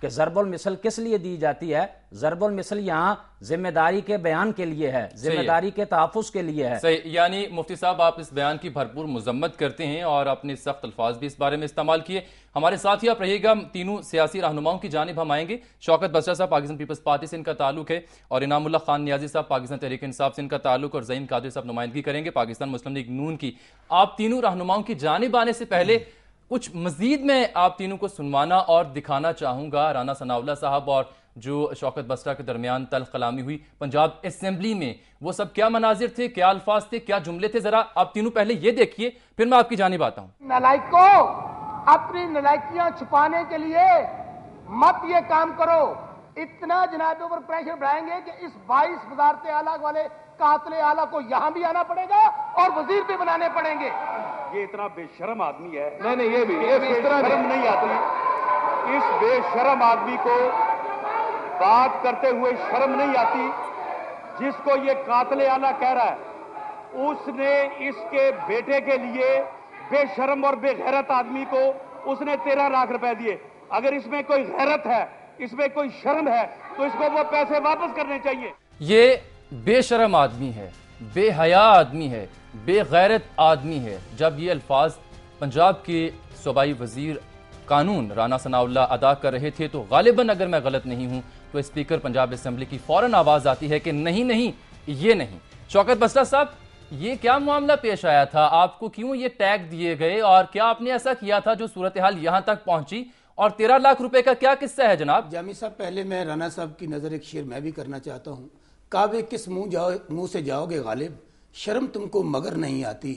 کہ ضرب المثل کس لیے دی جاتی ہے؟ ضرب المثل یہاں ذمہ داری کے بیان کے لیے ہے، ذمہ داری کے تحفظ کے لیے ہے۔ صحیح، یعنی مفتی صاحب آپ اس بیان کی بھرپور مذمت کرتے ہیں اور اپنے سخت الفاظ بھی اس بارے میں استعمال کیے۔ ہمارے ساتھ ہی آپ رہیے گا، تینوں سیاسی رہنماؤں کی جانب ہم آئیں گے۔ شوکت بسرا صاحب پاکستان پیپلز پارٹی سے ان کا تعلق ہے، اور انعام اللہ خان نیازی صاحب پاکستان تحریک انصاف سے ان کا تعلق، اور زعیم قادری صاحب نمائندگی کریں گے پاکستان مسلم لیگ نون کی۔ آپ تینوں رہنماؤں کی جانب آنے سے پہلے کچھ مزید میں آپ تینوں کو سنوانا اور دکھانا چاہوں گا۔ رانا ثناء اللہ صاحب اور جو شوکت بسرا کے درمیان تلخ کلامی ہوئی پنجاب اسمبلی میں، وہ سب کیا مناظر تھے، کیا الفاظ تھے، کیا جملے تھے، ذرا آپ تینوں پہلے یہ دیکھیے، پھر میں آپ کی جانب آتا ہوں۔ نالائک کو اپنی نالائکیاں چھپانے کے لیے مت یہ کام کرو، اتنا جناب پر پریشر بڑھائیں گے کہ اس 22 وزارت اعلیٰ والے قاتل اعلیٰ کو یہاں بھی آنا پڑے گا اور وزیر بھی بنانے پڑیں گے۔ یہ اتنا بے شرم آدمی ہے، نہیں یہ بھی شرم نہیں آتی اس بے شرم آدمی کو، بات کرتے ہوئے شرم نہیں آتی، جس کو یہ قاتل اعلیٰ کہہ رہا ہے، اس نے اس کے بیٹے کے لیے بے شرم اور بے غیرت آدمی کو اس نے 13 لاکھ روپے دیے۔ اگر اس میں کوئی غیرت ہے، اس میں کوئی شرم ہے، تو اس کو وہ پیسے واپس کرنے چاہیے۔ یہ بے شرم آدمی ہے، بے حیا آدمی ہے، بے غیرت آدمی ہے۔ جب یہ الفاظ پنجاب کے صوبائی وزیر قانون رانا ثناء اللہ ادا کر رہے تھے تو غالباً اگر میں غلط نہیں ہوں تو اسپیکر پنجاب اسمبلی کی فوراً آواز آتی ہے کہ نہیں نہیں یہ نہیں۔ شوکت بسرا صاحب، یہ کیا معاملہ پیش آیا تھا؟ آپ کو کیوں یہ ٹیگ دیے گئے اور کیا آپ نے ایسا کیا تھا جو صورتحال یہاں تک پہنچی، اور 13 لاکھ روپے کا کیا قصہ ہے جناب؟ جامی صاحب، پہلے میں رانا صاحب کی نظر ایک شعر میں بھی کرنا چاہتا ہوں۔ کعبے کس منہ سے جاؤ گے غالب، شرم تم کو مگر نہیں آتی۔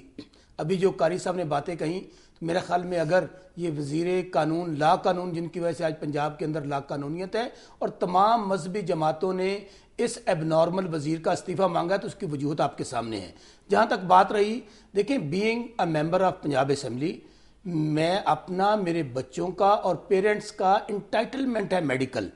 ابھی جو قاری صاحب نے باتیں کہیں، میرے خیال میں اگر یہ وزیر قانون لا قانون جن کی وجہ سے آج پنجاب کے اندر لا قانونیت ہے اور تمام مذہبی جماعتوں نے اس ایب نارمل وزیر کا استعفیٰ مانگا ہے تو اس کی وجوہات آپ کے سامنے ہے۔ جہاں تک بات رہی، دیکھیں، being a member of Punjab assembly, میں اپنا، میرے بچوں کا اور پیرنٹس کا انٹائٹلمنٹ ہے میڈیکل،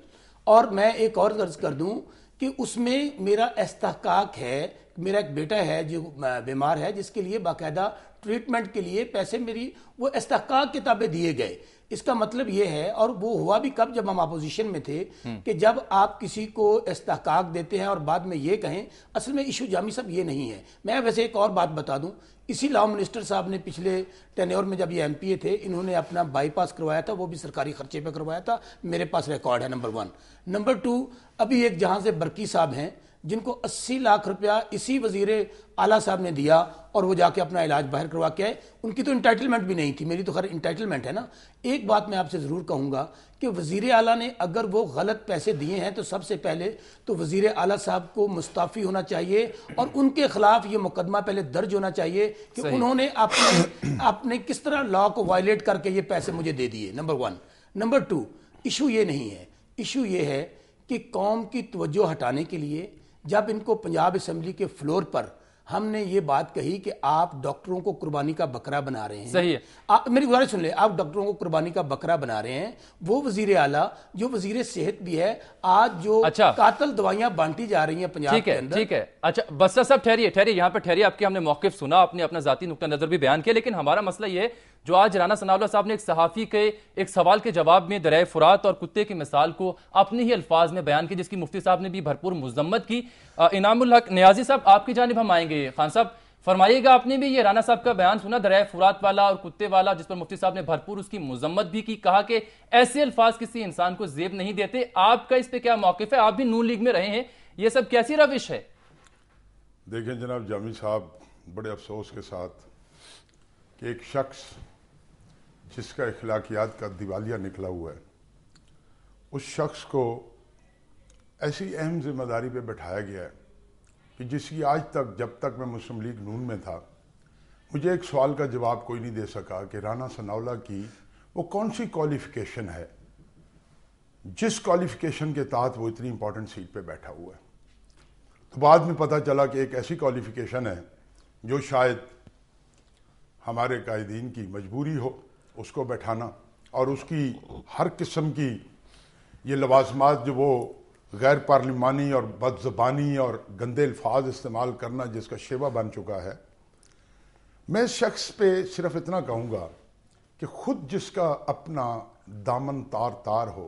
اور میں ایک اور عرض کر دوں کہ اس میں میرا استحقاق ہے۔ میرا ایک بیٹا ہے جو بیمار ہے، جس کے لیے باقاعدہ ٹریٹمنٹ کے لیے پیسے میری وہ استحقاق کتابیں دیے گئے۔ اس کا مطلب یہ ہے، اور وہ ہوا بھی کب، جب ہم اپوزیشن میں تھے، کہ جب آپ کسی کو استحقاق دیتے ہیں اور بعد میں یہ کہیں، اصل میں ایشو جامی صاحب یہ نہیں ہے۔ میں ویسے ایک اور بات بتا دوں، اسی لاء منسٹر صاحب نے پچھلے ٹینیور میں جب یہ ایم پی اے تھے، انہوں نے اپنا بائی پاس کروایا تھا، وہ بھی سرکاری خرچے پہ کروایا تھا، میرے پاس ریکارڈ ہے، نمبر 1۔ نمبر 2، ابھی ایک جہاں سے برکی صاحب ہیں جن کو 80 لاکھ روپیہ اسی وزیر اعلیٰ صاحب نے دیا اور وہ جا کے اپنا علاج باہر کروا کے آئے، ان کی تو انٹائٹلمنٹ بھی نہیں تھی، میری تو خیر انٹائٹلمنٹ ہے نا۔ ایک بات میں آپ سے ضرور کہوں گا کہ وزیر اعلیٰ نے اگر وہ غلط پیسے دیے ہیں تو سب سے پہلے تو وزیر اعلیٰ صاحب کو مستعفی ہونا چاہیے اور ان کے خلاف یہ مقدمہ پہلے درج ہونا چاہیے کہ انہوں نے اپنے کس طرح لا کو وائلیٹ کر کے یہ پیسے مجھے دے دیے، نمبر 1۔ نمبر 2، ایشو یہ نہیں ہے، ایشو یہ ہے کہ قوم کی توجہ ہٹانے کے لیے جب ان کو پنجاب اسمبلی کے فلور پر ہم نے یہ بات کہی کہ آپ ڈاکٹروں کو قربانی کا بکرا بنا رہے ہیں، صحیح ہے، میری گزارش سن لیں، آپ ڈاکٹروں کو قربانی کا بکرا بنا رہے ہیں، وہ وزیر اعلیٰ جو وزیر صحت بھی ہے، آج جو قاتل دوائیاں بانٹی جا رہی ہیں پنجاب کے اندر۔ ٹھیک ہے، اچھا بسرا صاحب ٹھہریے، یہاں پہ ٹھہریے، آپ کے ہم نے موقف سنا، آپ نے اپنا ذاتی نقطہ نظر بھی بیان کیا، لیکن ہمارا مسئلہ یہ ہے جو آج رانا ثناء اللہ صاحب نے ایک صحافی کے ایک سوال کے جواب میں دریائے فرات اور کتے کی مثال کو اپنے ہی الفاظ میں بیان کی، جس کی مفتی صاحب نے بھی بھرپور مذمت کی۔ انعام الحق نیازی صاحب، آپ کی جانب ہم آئیں گے۔ خان صاحب فرمائیے گا، آپ نے بھی یہ رانا صاحب کا بیان سنا، دریائے فرات والا اور کتے والا، جس پر مفتی صاحب نے بھرپور اس کی مذمت بھی کی، کہا کہ ایسے الفاظ کسی انسان کو زیب نہیں دیتے۔ آپ کا اس پہ کیا موقف ہے؟ آپ بھی نون لیگ میں رہے ہیں، یہ سب کیسی روش ہے؟ دیکھیں جناب جامی صاحب، بڑے افسوس کے ساتھ کہ ایک شخص جس کا اخلاقیات کا دیوالیہ نکلا ہوا ہے، اس شخص کو ایسی اہم ذمہ داری پہ بٹھایا گیا ہے کہ جس کی آج تک، جب تک میں مسلم لیگ نون میں تھا، مجھے ایک سوال کا جواب کوئی نہیں دے سکا کہ رانا ثناء اللہ کی وہ کون سی کوالیفیکیشن ہے جس کوالیفیکیشن کے تحت وہ اتنی امپورٹنٹ سیٹ پہ بیٹھا ہوا ہے۔ تو بعد میں پتہ چلا کہ ایک ایسی کوالیفیکیشن ہے جو شاید ہمارے قائدین کی مجبوری ہو اس کو بیٹھانا، اور اس کی ہر قسم کی یہ لوازمات جو وہ غیر پارلیمانی اور بد زبانی اور گندے الفاظ استعمال کرنا جس کا شیوا بن چکا ہے۔ میں اس شخص پہ صرف اتنا کہوں گا کہ خود جس کا اپنا دامن تار تار ہو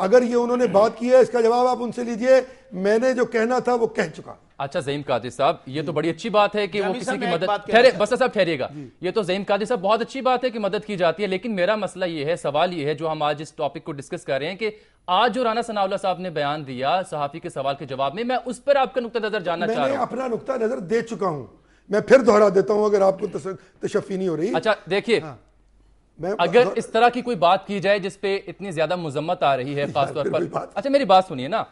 اگر یہ انہوں نے بات کی ہے اس کا جواب آپ ان سے لیجئے. میں نے جو کہنا تھا وہ کہہ چکا. اچھا زعیم قادری صاحب, یہ تو بڑی اچھی بات ہے کہ وہ کسی کی مدد, بس صاحب ٹھہریے گا, یہ تو زعیم قادری صاحب بہت اچھی بات ہے کہ مدد کی جاتی ہے, لیکن میرا مسئلہ یہ ہے, سوال یہ ہے جو ہم آج اس ٹاپک کو ڈسکس کر رہے ہیں کہ آج جو رانا ثناء اللہ صاحب نے بیان دیا صحافی کے سوال کے جواب میں اس پر آپ کا نقطہ نظر جاننا چاہ رہا ہوں. میں نے اپنا نقطہ نظر دے چکا ہوں, میں پھر دہرا دیتا ہوں اگر آپ کو تشفی نہیں ہو رہی. اچھا دیکھیے, اگر اس طرح کی کوئی بات کی جائے جس پہ اتنی زیادہ مذمت آ رہی ہے خاص طور پر, اچھا میری بات سنیے نا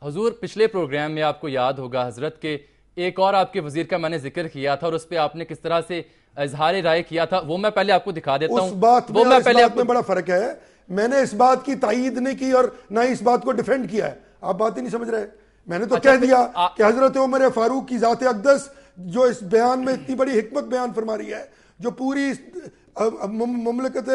حضور, پچھلے پروگرام میں آپ کو یاد ہوگا حضرت کے ایک اور آپ کے وزیر کا میں نے ذکر کیا تھا اور اس پہ آپ نے کس طرح سے اظہار رائے کیا تھا, وہ میں پہلے آپ کو دکھا دیتا ہوں. اس بات میں بڑا فرق ہے, میں نے اس بات کی تائید نہیں کی اور نہ اس بات کو ڈیفینڈ کیا ہے. آپ بات ہی نہیں سمجھ رہے. میں نے تو کہہ دیا کہ حضرت عمر فاروق کی ذات اقدس جو اس بیان میں اتنی بڑی حکمت بیان فرما رہی ہے, جو پوری مملکت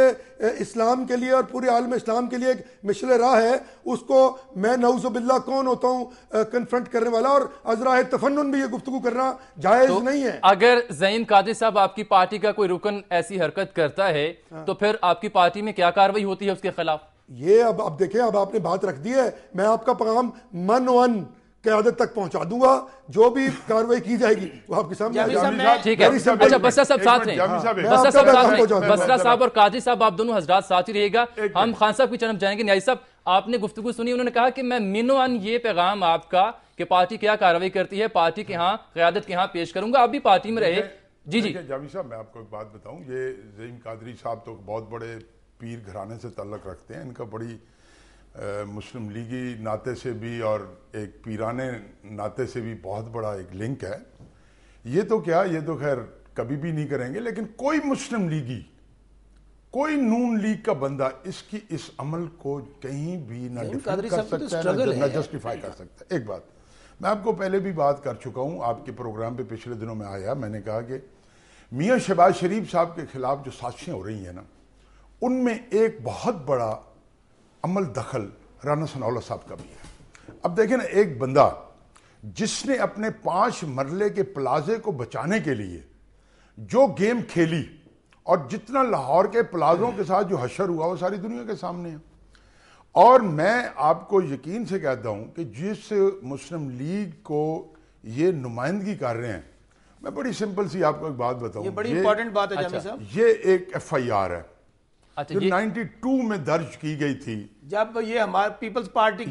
اسلام کے لیے اور پورے عالم اسلام کے لیے ایک مشعل راہ ہے, اس کو میں نعوذ باللہ کون ہوتا ہوں کنفرنٹ کرنے والا, اور ازراہ تفنن بھی یہ گفتگو کرنا جائز نہیں ہے. اگر زعیم قادری صاحب آپ کی پارٹی کا کوئی رکن ایسی حرکت کرتا ہے تو پھر آپ کی پارٹی میں کیا کاروائی ہوتی ہے اس کے خلاف؟ یہ اب دیکھیں, اب آپ نے بات رکھ دی ہے, میں آپ کا پیغام من ون قیادت تک پہنچا دوں گا, جو بھی کاروائی کی جائے گی وہ آپ کے سامنے. ٹھیک ہے, اچھا بسرا صاحب ساتھ رہیں, بسرا صاحب اور قادری صاحب آپ دونوں حضرات ساتھ ہی رہے گا. ہم خان صاحب کی جانب جائیں گے. نیازی صاحب آپ نے گفتگو سنی, انہوں نے کہا کہ میں منوان یہ پیغام آپ کا کہ پارٹی کیا کاروائی کرتی ہے پارٹی کے ہاں قیادت کے ہاں پیش کروں گا, آپ بھی پارٹی میں رہے. جی جی جامی صاحب, میں آپ کو ایک بات بتاؤں, یہ زعیم قادری صاحب تو بہت بڑے پیر گھرانے سے تعلق رکھتے ہیں, ان کا بڑی مسلم لیگی ناطے سے بھی اور ایک پیرانے ناطے سے بھی بہت بڑا ایک لنک ہے. یہ تو کیا, یہ تو خیر کبھی بھی نہیں کریں گے, لیکن کوئی مسلم لیگی, کوئی نون لیگ کا بندہ اس کی اس عمل کو کہیں بھی نہ ڈیفینڈ کر سکتا ہے نہ جسٹیفائی کر سکتا ہے. ایک بات میں آپ کو پہلے بھی بات کر چکا ہوں, آپ کے پروگرام پہ پچھلے دنوں میں آیا, میں نے کہا کہ میاں شہباز شریف صاحب کے خلاف جو سازشیں ہو رہی ہیں نا, ان میں ایک بہت بڑا عمل دخل رانا ثناء اللہ صاحب کا بھی ہے. اب دیکھیں نا, ایک بندہ جس نے اپنے 5 مرلے کے پلازے کو بچانے کے لیے جو گیم کھیلی, اور جتنا لاہور کے پلازوں کے ساتھ جو حشر ہوا وہ ساری دنیا کے سامنے ہے. اور میں آپ کو یقین سے کہتا ہوں کہ جس مسلم لیگ کو یہ نمائندگی کر رہے ہیں, میں بڑی سمپل سی آپ کو ایک بات بتاؤں, یہ بڑی امپورٹنٹ بات ہے جامی صاحب, یہ ایک FIR ہے جو 92 میں درج کی گئی تھی, جب یہ ہمارے پیپلز پارٹی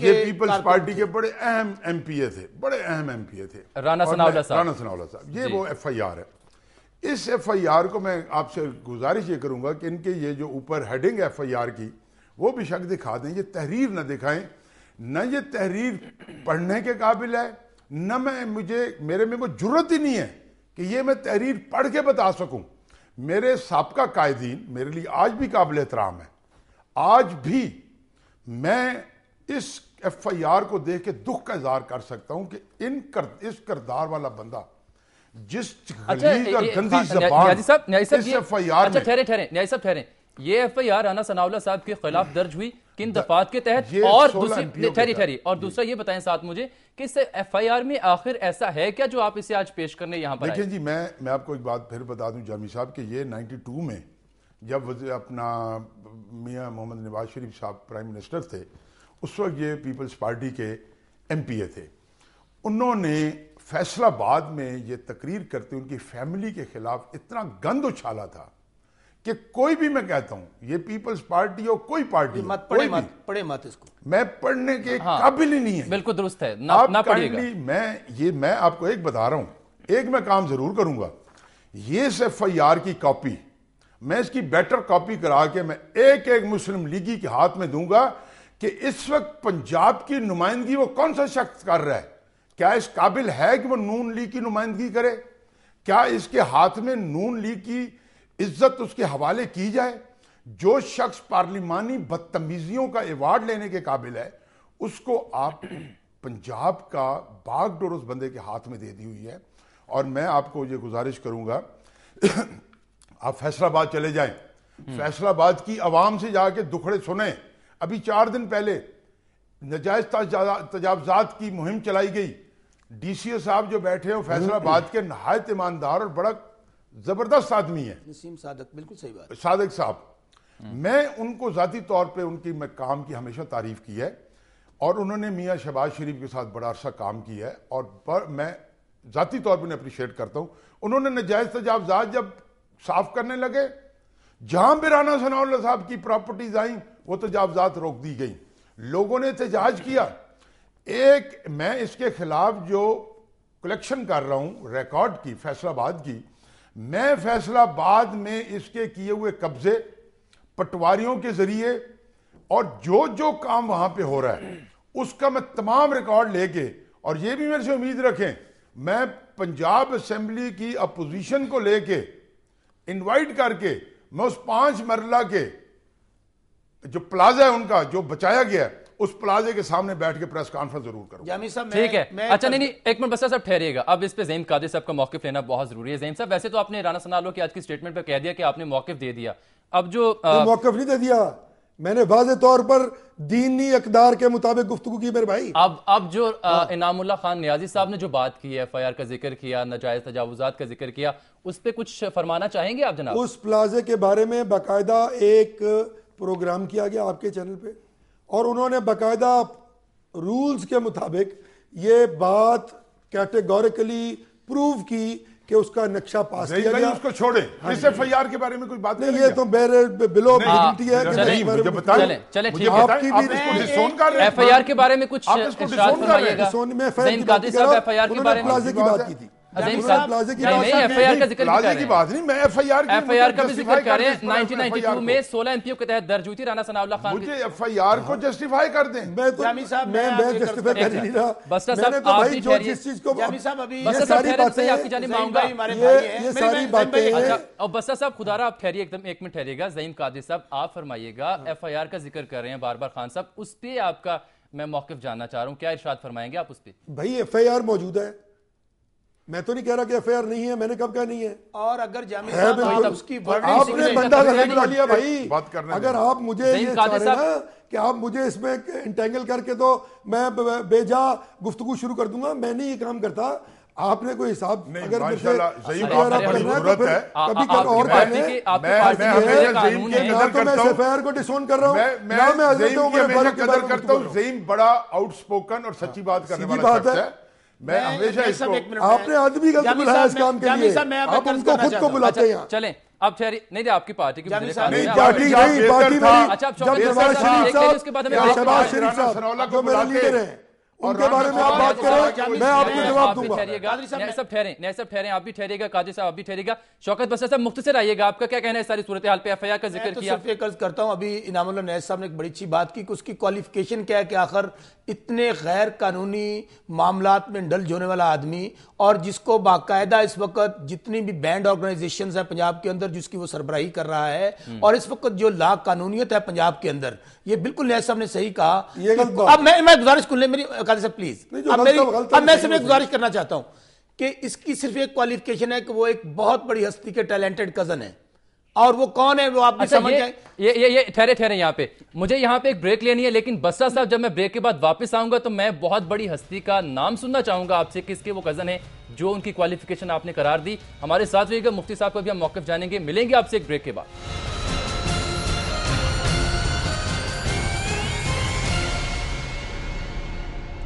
کے بڑے اہم ایم پی اے تھے, بڑے اہم ایم پی اے تھے رانا ثناء اللہ صاحب. یہ وہ FIR ہے. اس FIR کو میں آپ سے گزارش یہ کروں گا کہ ان کے یہ جو اوپر ہیڈنگ FIR کی وہ بھی شک دکھا دیں, یہ تحریر نہ دکھائیں, نہ یہ تحریر پڑھنے کے قابل ہے, نہ میرے میں وہ جرت ہی نہیں ہے کہ یہ میں تحریر پڑھ کے بتا سکوں. میرے سابقہ قائدین میرے لیے آج بھی قابل احترام ہے, آج بھی میں اس FIR کو دیکھ کے دکھ کا اظہار کر سکتا ہوں کہ اس کردار والا بندہ جس غلیظ اور گندی زبان اس FIR میں. ٹھہریں نیازی صاحب ٹھہریں, یہ FIR رانا ثناء اللہ صاحب کے خلاف درج ہوئی کن دفعات کے تحت, اور دوسری اور دوسرا یہ بتائیں ساتھ مجھے کہ اس FIR میں آخر ایسا ہے کیا جو آپ اسے آج پیش کرنے یہاں پر آئے؟ دیکھیں جی, میں آپ کو ایک بات پھر بتا دوں جامی صاحب کہ یہ 92 میں جب اپنا میاں محمد نواز شریف صاحب پرائم منسٹر تھے, اس وقت یہ پیپلز پارٹی کے MPA تھے. انہوں نے فیصل آباد میں یہ تقریر کرتے ان کی فیملی کے خلاف اتنا گند اچھالا تھا کہ کوئی بھی, میں کہتا ہوں یہ پیپلز پارٹی ہو کوئی پارٹی, پڑھے مت اس کو, میں پڑھنے کے قابل ہی نہیں ہے. بالکل درست ہے, نہ پڑھیے گا. میں آپ کو ایک بتا رہا ہوں, ایک میں کام ضرور کروں گا, یہ FIR کی کاپی میں اس کی بیٹر کاپی کرا کے میں ایک مسلم لیگی کے ہاتھ میں دوں گا کہ اس وقت پنجاب کی نمائندگی وہ کون سا شخص کر رہا ہے, کیا اس قابل ہے کہ وہ نون لیگ کی نمائندگی کرے, کیا اس کے ہاتھ میں نون لیگ کی عزت اس کے حوالے کی جائے. جو شخص پارلیمانی بدتمیزیوں کا ایوارڈ لینے کے قابل ہے اس کو آپ پنجاب کا باغ ڈور اس بندے کے ہاتھ میں دے دی ہوئی ہے. اور میں آپ کو یہ گزارش کروں گا, آپ فیصل آباد چلے جائیں, فیصل آباد کی عوام سے جا کے دکھڑے سنیں. ابھی 4 دن پہلے نجائز تجاوزات کی مہم چلائی گئی, DCO صاحب جو بیٹھے ہیں فیصل آباد کے نہایت ایماندار اور بڑا زبردست آدمی ہے, نسیم صادق, بالکل صحیح بات, صادق صاحب. میں ان کو ذاتی طور پہ ان کی میں کام کی ہمیشہ تعریف کی ہے, اور انہوں نے میاں شہباز شریف کے ساتھ بڑا عرصہ کام کیا ہے، اور میں ذاتی طور پر اپریشیٹ کرتا ہوں. انہوں نے نجائز تجاوزات جب صاف کرنے لگے، جہاں بھی رانا ثناء اللہ صاحب کی پراپرٹیز آئیں وہ تجاوزات روک دی گئیں، لوگوں نے احتجاج کیا. میں اس کے خلاف جو کلیکشن کر رہا ہوں ریکارڈ کی فیصل آباد کی، میں فیصل آباد میں اس کے کیے ہوئے قبضے پٹواریوں کے ذریعے اور جو کام وہاں پہ ہو رہا ہے اس کا میں تمام ریکارڈ لے کے، اور یہ بھی میرے سے امید رکھیں میں پنجاب اسمبلی کی اپوزیشن کو لے کے انوائٹ کر کے میں اس 5 مرلہ کے جو پلازا ہے ان کا جو بچایا گیا ہے اس پلازے کے سامنے بیٹھ کے پریس کانفرنس ضرور کروں. جامی صاحب ٹھیک ہے. اچھا نہیں ایک منٹ بس صاحب ٹھہریے گا. اب اس پہ زعیم قادری صاحب کا موقف لینا بہت ضروری ہے. زعیم صاحب ویسے تو آپ نے رانا ثناء اللہ کی آج کی سٹیٹمنٹ پہ کہہ دیا کہ آپ نے موقف دے دیا. اب جو موقف نہیں دے دیا، میں نے واضح طور پر دینی اقدار کے مطابق گفتگو کی میرے بھائی. اب جو انعام اللہ خان نیازی صاحب نے جو بات کی ہے، ایف آئی آر کا ذکر کیا، ناجائز تجاوزات کا ذکر کیا، اس پہ کچھ فرمانا چاہیں گے آپ جناب؟ اس پلازے کے بارے میں باقاعدہ ایک پروگرام کیا گیا آپ کے چینل پہ، اور انہوں نے باقاعدہ رولز کے مطابق یہ بات کیٹیگوریکلی پروو کی کہ اس کا نقشہ پاس کیا گیا. اس کو چھوڑیں، اس ایف آئی آر کے بارے میں کوئی بات نہیں، یہ تو بلو ڈگنیٹی ہے. چلیں ٹھیک ہے، ایف آئی آر کے بارے میں کچھ ارشاد فرمائیے گا. زعیم قادری صاحب ایف آئی آر کے بارے میں پلازے کی بات کی تھی. نہیں ایف آئی آر کا ذکر کی بات نہیں، میں ایف آئی آر کا بھی ذکر کر رہے ہیں. 1992 میں 16 ایم پی او کے تحت درج ہوئی تھی رانا ثناء اللہ خان. مجھے ایف آئی آر کو جسٹیفائی کر دیں. میں جسٹیفائی کر نہیں رہا. بسٹا صاحب آپ بھی ٹھہریے. بسٹا صاحب ٹھہرے سے آپ کی جانب آؤں گا. یہ ساری باتیں اور بسٹا صاحب خدا رہا آپ ٹھہریے ایک منٹ ٹھہریے گا. زعیم قادری صاحب آپ فرمائیے گا، ایف آئی آر کا ذکر کر رہے ہیں بار بار خان صاحب، اس پہ آپ کا میں موقف جاننا چاہ رہا ہوں، کیا ارشاد فرمائیں گے آپ اس پہ؟ بھائی ایف آئی آر موجود ہے، میں تو نہیں کہہ رہا کہ ایف آئی آر نہیں ہے، میں نے کب کہا نہیں ہے. اور اگر جامی صاحب اس کی آپ نے بندہ بنا لیا بھائی، اگر آپ مجھے یہ چاہ رہے نا کہ آپ مجھے اس میں انٹینگل کر کے تو میں بے جا گفتگو شروع کر دوں گا، میں نہیں یہ کام کرتا. آپ نے کوئی حساب اگر کبھی اور میں ایف آئی آر کو ڈسون کر رہا ہوں. زعیم بڑا آؤٹ اسپوکن اور سچی بات کرنے والا شخص ہے. میں ہمیشہ اس کو آپ نے آدمی کا بلایا اس کام کے لیے، آپ ان کو خود کو بلاتے ہیں. چلیں اب ٹھہری نہیں آپ کی پارٹی کی پارٹی میری جب شہباز شریف صاحب جو میرے لیڈر ہیں ان کے بارے میں آپ بات کریں، میں آپ کو جواب دوں گا. نیاز صاحب ٹھہریں، آپ بھی ٹھہریے گا، قادری صاحب آپ بھی ٹھہریے گا. شوکت بسر صاحب مختصر آئیے گا، آپ کا کیا کہنا ہے ساری صورتحال پہ؟ ایف آئی آر کا ذکر کیا. صرف ایک عرض کرتا ہوں، ابھی انعام اللہ نیاز صاحب نے ایک بڑی اچھی بات کی کہ اس کی کوالیفیکیشن کیا ہے کہ آخر اتنے غیر قانونی معاملات میں ڈل ہونے والا آدمی، اور جس کو باقاعدہ اس وقت جتنی بھی بینڈ آرگنائزیشنز ہیں پنجاب کے اندر جس کی وہ سربراہی کر رہا ہے، اور اس وقت جو لا قانونیت ہے پنجاب کے اندر، یہ بالکل نیاز صاحب نے صحیح کہا. اب میں گزارش کر لیں میری قاضی صاحب پلیز، اب میں صرف ایک گزارش کرنا چاہتا ہوں کہ اس کی صرف ایک کوالیفیکیشن ہے کہ وہ ایک بہت بڑی ہستی کے ٹیلنٹڈ کزن ہے، اور وہ کون ہے وہ آپ بھی سمجھ جائیں. یہ ٹھہرے یہاں پہ مجھے یہاں پہ ایک بریک لینی ہے، لیکن بسرا صاحب جب میں بریک کے بعد واپس آؤں گا تو میں بہت بڑی ہستی کا نام سننا چاہوں گا آپ سے، کس کے وہ کزن ہے جو ان کی کوالیفیکیشن آپ نے قرار دی. ہمارے ساتھ رہیے گا، مفتی صاحب کو بھی ہم موقف جانیں گے. ملیں گے آپ سے ایک بریک کے بعد.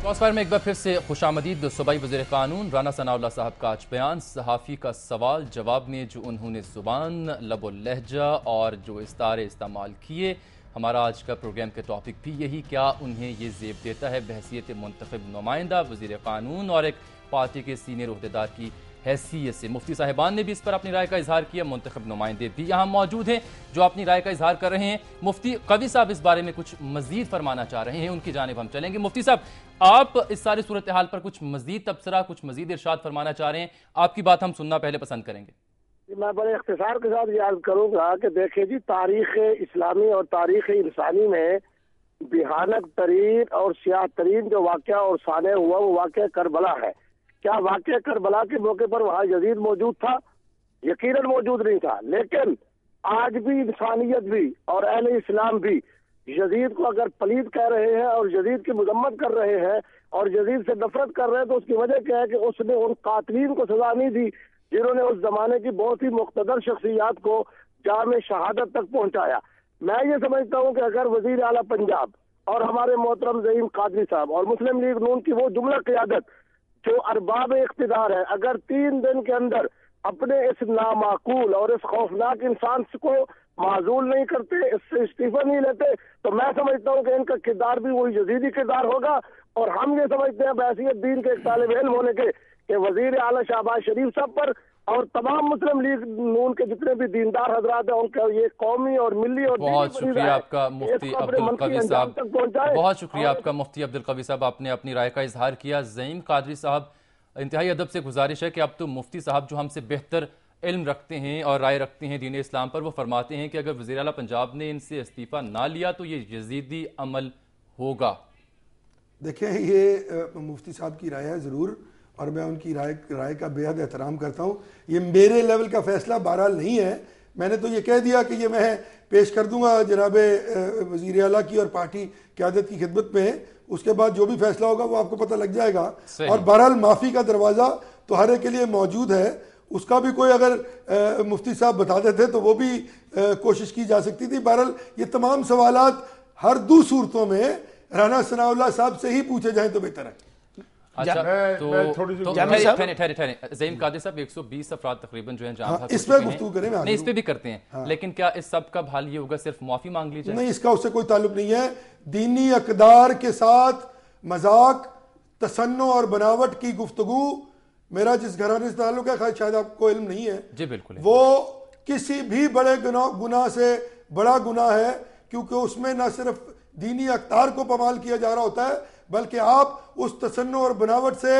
کراس فائر میں ایک بار پھر سے خوش آمدید. صوبائی وزیر قانون رانا ثناء اللہ صاحب کا آج بیان، صحافی کا سوال جواب میں جو انہوں نے زبان، لب و لہجہ اور جو استعارے استعمال کیے. ہمارا آج کا پروگرام کے ٹاپک بھی یہی، کیا انہیں یہ زیب دیتا ہے بحیثیت منتخب نمائندہ وزیر قانون اور ایک پارٹی کے سینئر عہدیدار کی حیثیت سے. مفتی صاحبان نے بھی اس پر اپنی رائے کا اظہار کیا، منتخب نمائندے بھی یہاں موجود ہیں جو اپنی رائے کا اظہار کر رہے ہیں. مفتی قوی صاحب اس بارے میں کچھ مزید فرمانا چاہ رہے ہیں، ان کی جانب ہم چلیں گے. مفتی صاحب آپ اس ساری صورتحال پر کچھ مزید تبصرہ، کچھ مزید ارشاد فرمانا چاہ رہے ہیں، آپ کی بات ہم سننا پہلے پسند کریں گے. میں بڑے اختصار کے ساتھ یہ عرض کروں گا کہ دیکھیں جی، تاریخ اسلامی اور تاریخ انسانی میں بھیانک ترین اور سیاہ ترین جو واقعہ اور سانحہ ہوا وہ واقعہ کربلا ہے. کیا واقعہ کربلا کے موقع پر وہاں یزید موجود تھا؟ یقیناً موجود نہیں تھا، لیکن آج بھی انسانیت بھی اور اہل اسلام بھی یزید کو اگر پلید کہہ رہے ہیں اور یزید کی مذمت کر رہے ہیں اور یزید سے نفرت کر رہے ہیں، تو اس کی وجہ کیا ہے کہ اس نے ان قاتلین کو سزا نہیں دی جنہوں نے اس زمانے کی بہت ہی مقتدر شخصیات کو جام شہادت تک پہنچایا. میں یہ سمجھتا ہوں کہ اگر وزیر اعلیٰ پنجاب اور ہمارے محترم زعیم قادری صاحب اور مسلم لیگ نون کی وہ جملہ قیادت جو ارباب اقتدار ہے، اگر 3 دن کے اندر اپنے اس نامعقول اور اس خوفناک انسان کو معزول نہیں کرتے، اس سے استعفیٰ نہیں لیتے، تو میں سمجھتا ہوں کہ ان کا کردار بھی وہی یزیدی کردار ہوگا. اور ہم یہ سمجھتے ہیں بحیثیت دین کے ایک طالب علم ہونے کے کہ وزیر اعلیٰ شہباز شریف صاحب پر اور تمام مسلم لیگ نون کے جتنے بھی دیندار حضرات ہیں ان کا یہ قومی اور ملی اور بہت شکریہ آپ کا مفتی عبدالقوی صاحب، بہت شکریہ آپ کا مفتی عبدالقوی صاحب، آپ نے اپنی رائے کا اظہار کیا. زعیم قادری صاحب، انتہائی ادب سے گزارش ہے کہ اب تو مفتی صاحب جو ہم سے بہتر علم رکھتے ہیں اور رائے رکھتے ہیں دین اسلام پر، وہ فرماتے ہیں کہ اگر وزیر اعلیٰ پنجاب نے ان سے استعفیٰ نہ لیا تو یہ یزیدی عمل ہوگا. دیکھیں یہ مفتی صاحب کی رائے ہے ضرور، اور میں ان کی رائے کا بے حد احترام کرتا ہوں. یہ میرے لیول کا فیصلہ بہرحال نہیں ہے. میں نے تو یہ کہہ دیا کہ یہ میں پیش کر دوں گا جناب وزیر اعلیٰ کی اور پارٹی قیادت کی خدمت میں، اس کے بعد جو بھی فیصلہ ہوگا وہ آپ کو پتہ لگ جائے گا. اور بہرحال معافی کا دروازہ تو ہر ایک کے لیے موجود ہے، اس کا بھی کوئی اگر مفتی صاحب بتا دیتے تو وہ بھی کوشش کی جا سکتی تھی. بہرحال یہ تمام سوالات ہر دو صورتوں میں رانا ثناء اللہ صاحب سے ہی پوچھے جائیں تو بہتر ہے. زعیم قادری صاحب 120 افراد تقریباً جو ہیں جہاں اس پہ گفتگو کریں، نہیں اس پہ بھی کرتے ہیں، لیکن کیا اس سب کا حل یہ ہوگا صرف معافی مانگ لی جائے؟ نہیں، اس کا اس سے کوئی تعلق نہیں ہے. دینی اقدار کے ساتھ مذاق، تصنع اور بناوٹ کی گفتگو، میرا جس گھرانے سے تعلق ہے شاید آپ کو علم نہیں ہے، جی بالکل، وہ کسی بھی بڑے گناہ سے بڑا گناہ ہے، کیونکہ اس میں نہ صرف دینی اقدار کو پامال کیا جا رہا ہوتا ہے بلکہ آپ اس تصنع اور بناوٹ سے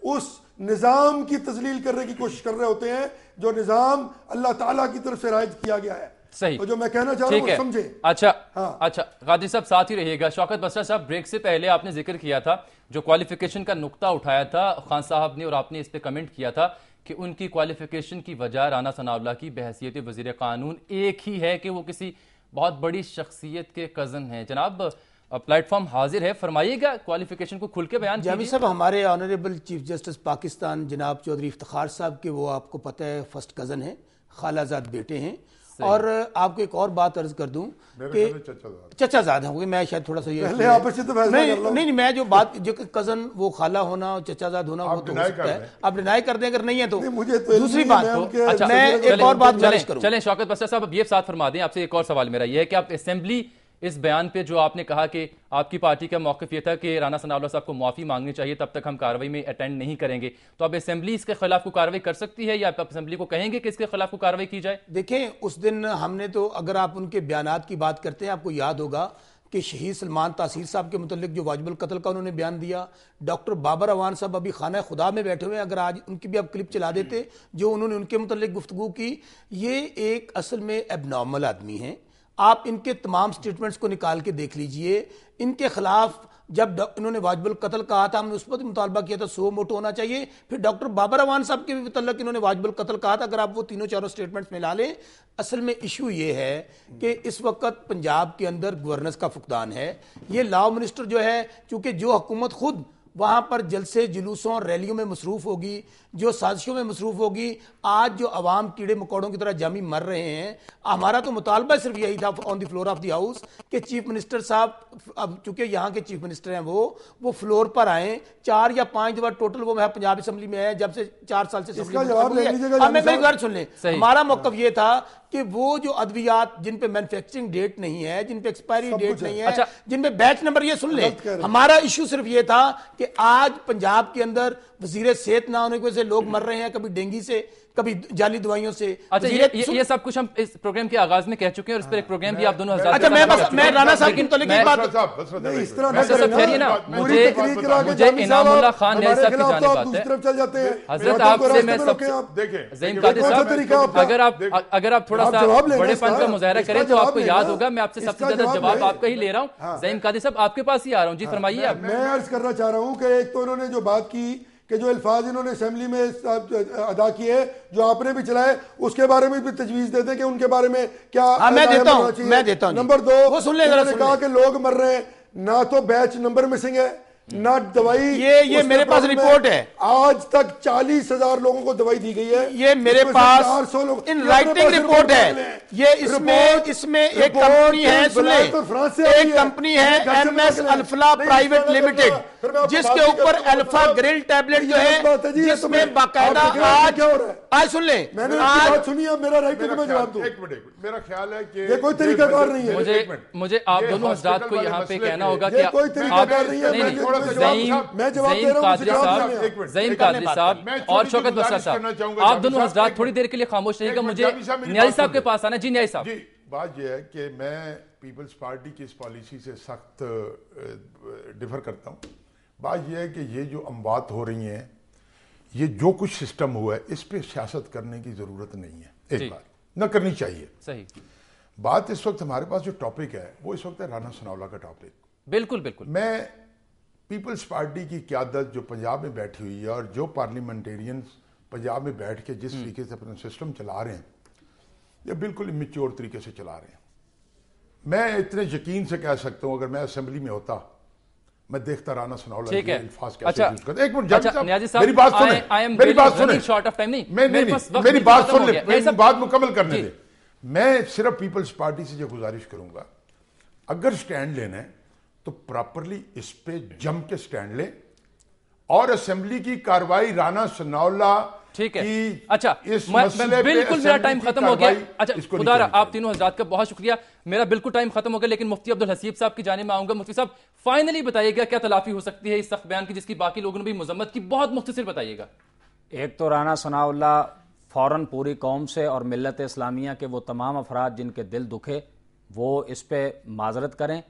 اس نظام کی تذلیل کرنے کی کوشش کر رہے ہوتے ہیں جو نظام اللہ تعالیٰ کی طرف سے رائج کیا گیا ہے. صحیح، تو جو میں کہنا چاہ رہا ہوں سمجھے. اچھا قادری صاحب ساتھ ہی رہیے گا. شوکت بسرا صاحب، بریک سے پہلے آپ نے ذکر کیا تھا، جو کوالیفیکیشن کا نقطہ اٹھایا تھا خان صاحب نے، اور آپ نے اس پہ کمنٹ کیا تھا کہ ان کی کوالیفیکیشن کی وجہ رانا ثناء اللہ کی بحیثیت وزیر قانون ایک ہی ہے کہ وہ کسی بہت بڑی شخصیت کے کزن ہیں. جناب پلیٹ فارم حاضر ہے، فرمائیے گا کوالیفیکیشن کو کھل کے بیان کیجیے. جامی صاحب، ہمارے آنریبل چیف جسٹس پاکستان جناب چودھری افتخار صاحب کے وہ آپ کو پتہ ہے فرسٹ کزن ہیں، خالہ زاد بیٹے ہیں. اور آپ کو ایک اور بات عرض کر دوں کہ چچا زاد ہیں، میں شاید تھوڑا سا یہ نہیں میں جو بات جو کزن وہ خالہ ہونا اور چچا زاد ہونا وہ تو ہو سکتا ہے، آپ ڈینائی کر دیں اگر نہیں ہے تو دوسری بات. میں ایک اور بات گزارش کروں. چلیں شوکت بسرا صاحب اب یہ ساتھ فرما دیں. آپ سے ایک اور سوال میرا یہ ہے کہ آپ اسمبلی اس بیان پہ جو آپ نے کہا کہ آپ کی پارٹی کا موقف یہ تھا کہ رانا ثناء اللہ صاحب کو معافی مانگنی چاہیے تب تک ہم کارروائی میں اٹینڈ نہیں کریں گے، تو اب اسمبلی اس کے خلاف کو کارروائی کر سکتی ہے یا آپ اسمبلی کو کہیں گے کہ اس کے خلاف کو کارروائی کی جائے؟ دیکھیں اس دن ہم نے تو، اگر آپ ان کے بیانات کی بات کرتے ہیں، آپ کو یاد ہوگا کہ شہید سلمان تاثیر صاحب کے متعلق جو واجب القتل کا انہوں نے بیان دیا، ڈاکٹر بابر اوان صاحب ابھی خانہ خدا میں بیٹھے ہوئے ہیں، اگر آج ان کی بھی آپ کلپ چلا دیتے جو انہوں نے ان کے متعلق گفتگو کی. یہ ایک اصل میں ایب نارمل آدمی ہیں. آپ ان کے تمام سٹیٹمنٹس کو نکال کے دیکھ لیجئے. ان کے خلاف جب انہوں نے واجب القتل کہا تھا، ہم نے اس پر مطالبہ کیا تھا سو موٹو ہونا چاہیے. پھر ڈاکٹر بابر اوان صاحب کے بھی متعلق انہوں نے واجب القتل کہا تھا. اگر آپ وہ تینوں چاروں سٹیٹمنٹس میں لا لیں، اصل میں ایشو یہ ہے کہ اس وقت پنجاب کے اندر گورننس کا فقدان ہے. یہ لاء منسٹر جو ہے، چونکہ جو حکومت خود وہاں پر جلسے جلوسوں اور ریلیوں میں مصروف ہوگی، جو سازشوں میں مصروف ہوگی، آج جو عوام کیڑے مکوڑوں کی طرح جامی مر رہے ہیں. ہمارا تو مطالبہ صرف یہی تھا آن دی فلور آف دی ہاؤس کہ چیف منسٹر صاحب، اب چونکہ یہاں کے چیف منسٹر ہیں وہ فلور پر آئیں. 4 یا 5 دفعہ ٹوٹل وہ پنجاب اسمبلی میں آئے جب سے 4 سال سے. اب میں میری بات سن لیں، ہمارا موقف یہ تھا کہ وہ جو ادویات جن پہ مینوفیکچرنگ ڈیٹ نہیں ہے، جن پہ ایکسپائری ڈیٹ نہیں ہے، جن پہ بیچ نمبر، یہ سن لیں، ہمارا ایشو صرف یہ تھا کہ آج پنجاب کے اندر وزیر صحت نہ ہونے کی وجہ سے لوگ مر رہے ہیں، کبھی ڈینگی سے، کبھی جالی دوائیوں سے. اچھا یہ سب کچھ ہم اس پروگرام کے آغاز میں کہہ چکے ہیں اور اس پر ایک پروگرام بھی آپ دونوں حضرات. اچھا میں رانا صاحب کی متعلق ایک بات، مجھے انعام اللہ خان نیل صاحب کی جانب بات ہے حضرت آپ سے میں سب زعیم قادری صاحب، اگر آپ تھوڑا سا بڑے پن کا مظاہرہ کریں تو آپ کو یاد ہوگا میں آپ سے سب سے زیادہ جواب آپ کا ہی لے رہا ہوں. زعیم قادری صاحب آپ کے پاس ہی آ رہا ہوں، جی فرمائیے. آپ میں عرض کرنا چاہ رہا ہوں کہ ایک تو انہوں نے جو بات کی کہ جو الفاظ انہوں نے اسمبلی میں ادا کیے جو آپ نے بھی چلائے، اس کے بارے میں بھی تجویز دیتے ہیں کہ ان کے بارے میں کیا میں دیتا ہوں. نمبر 2 انہوں نے کہا کہ لوگ مر رہے ہیں، نہ تو بیچ نمبر مسنگ ہے، نہ دوائی. یہ میرے پاس رپورٹ ہے. آج تک 40,000 لوگوں کو دوائی دی گئی ہے. یہ میرے پاس ان رائٹنگ رپورٹ ہے. یہ اس میں ایک کمپنی ہے, ایک کمپنی ہے MS الفلا پرائیویٹ لمیٹڈ, جس کے اوپر الفا گرل ٹیبلٹ جو ہے, جس میں باقاعدہ آج سن لیں. میں نے بات سنی ہے, میرا رائٹ ہے کہ میں جواب دوں. ایک منٹ, میرا خیال ہے کہ یہ کوئی طریقہ کار نہیں ہے. مجھے آپ دونوں حضرات کو یہاں پہ کہنا ہوگا کہ کوئی طریقہ کار نہیں ہے. زعیم قادری صاحب اور شوکت بسرا صاحب, آپ دونوں حضرات تھوڑی دیر کے لیے خاموش رہیے گا. مجھے نیازی صاحب کے پاس آنا. جی نیازی صاحب. جی بات یہ ہے کہ میں پیپلز پارٹی کی اس پالیسی سے سخت ڈیفر کرتا ہوں. بات یہ ہے کہ یہ جو اموات ہو رہی ہیں, یہ جو کچھ سسٹم ہوا ہے, اس پہ سیاست کرنے کی ضرورت نہیں ہے. ایک بات نہ کرنی چاہیے. صحیح بات اس وقت ہمارے پاس جو ٹاپک ہے وہ اس وقت ہے رانا ثناءاللہ کا ٹاپک. بالکل بالکل. میں پیپلز پارٹی کی قیادت جو پنجاب میں بیٹھی ہوئی ہے اور جو پارلیمنٹیرینز پنجاب میں بیٹھ کے جس طریقے سے اپنا سسٹم چلا رہے ہیں, یہ بالکل امیچور طریقے سے چلا رہے ہیں. میں اتنے یقین سے کہہ سکتا ہوں اگر میں اسمبلی میں ہوتا, میں دیکھتا رانا ثناءاللہ کے الفاظ کیسے یوز کرتے. ایک منٹ جاوید صاحب, میری بات سنیں, میری بات سنیں. میری بات سن لیں, میری بات مکمل کرنے دیں. میں صرف پیپلز پارٹی سے یہ گزارش کروں گا, اگر سٹینڈ لینا ہے تو پراپرلی اس پہ جم کے سٹینڈ لیں, اور اسمبلی کی کاروائی رانا ثناءاللہ ٹھیک ہے. اچھا بالکل میرا ٹائم ختم ہو گیا. اچھا خدا رہا, آپ تینوں حضرات کا بہت شکریہ. میرا بالکل ٹائم ختم ہو گیا, لیکن مفتی عبدالحسیب صاحب کی جانب میں آؤں گا. مفتی صاحب فائنلی بتائیے گا کیا تلافی ہو سکتی ہے اس سخت بیان کی, جس کی باقی لوگوں نے بھی مذمت کی, بہت مختصر بتائیے گا. ایک تو رانا ثناءاللہ فوراً پوری قوم سے اور ملت اسلامیہ کے وہ تمام افراد جن کے دل دکھے وہ اس پہ معذرت کریں,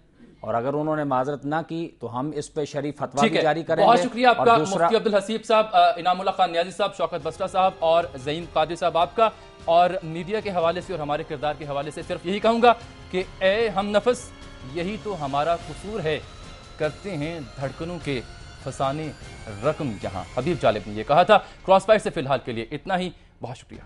اور اگر انہوں نے معذرت نہ کی تو ہم اس پہ شریف فتویٰ بھی جاری کریں گے. بہت شکریہ آپ کا مفتی عبدالحسیب صاحب, انعام اللہ خان نیازی صاحب, شوکت بسرا صاحب اور زعیم قادری صاحب آپ کا. اور میڈیا کے حوالے سے اور ہمارے کردار کے حوالے سے صرف یہی کہوں گا کہ اے ہم نفس, یہی تو ہمارا قصور ہے, کرتے ہیں دھڑکنوں کے فسانے رقم یہاں. حبیب جالب نے یہ کہا تھا. کراس فائر سے فی الحال کے لیے اتنا ہی. بہت شکریہ.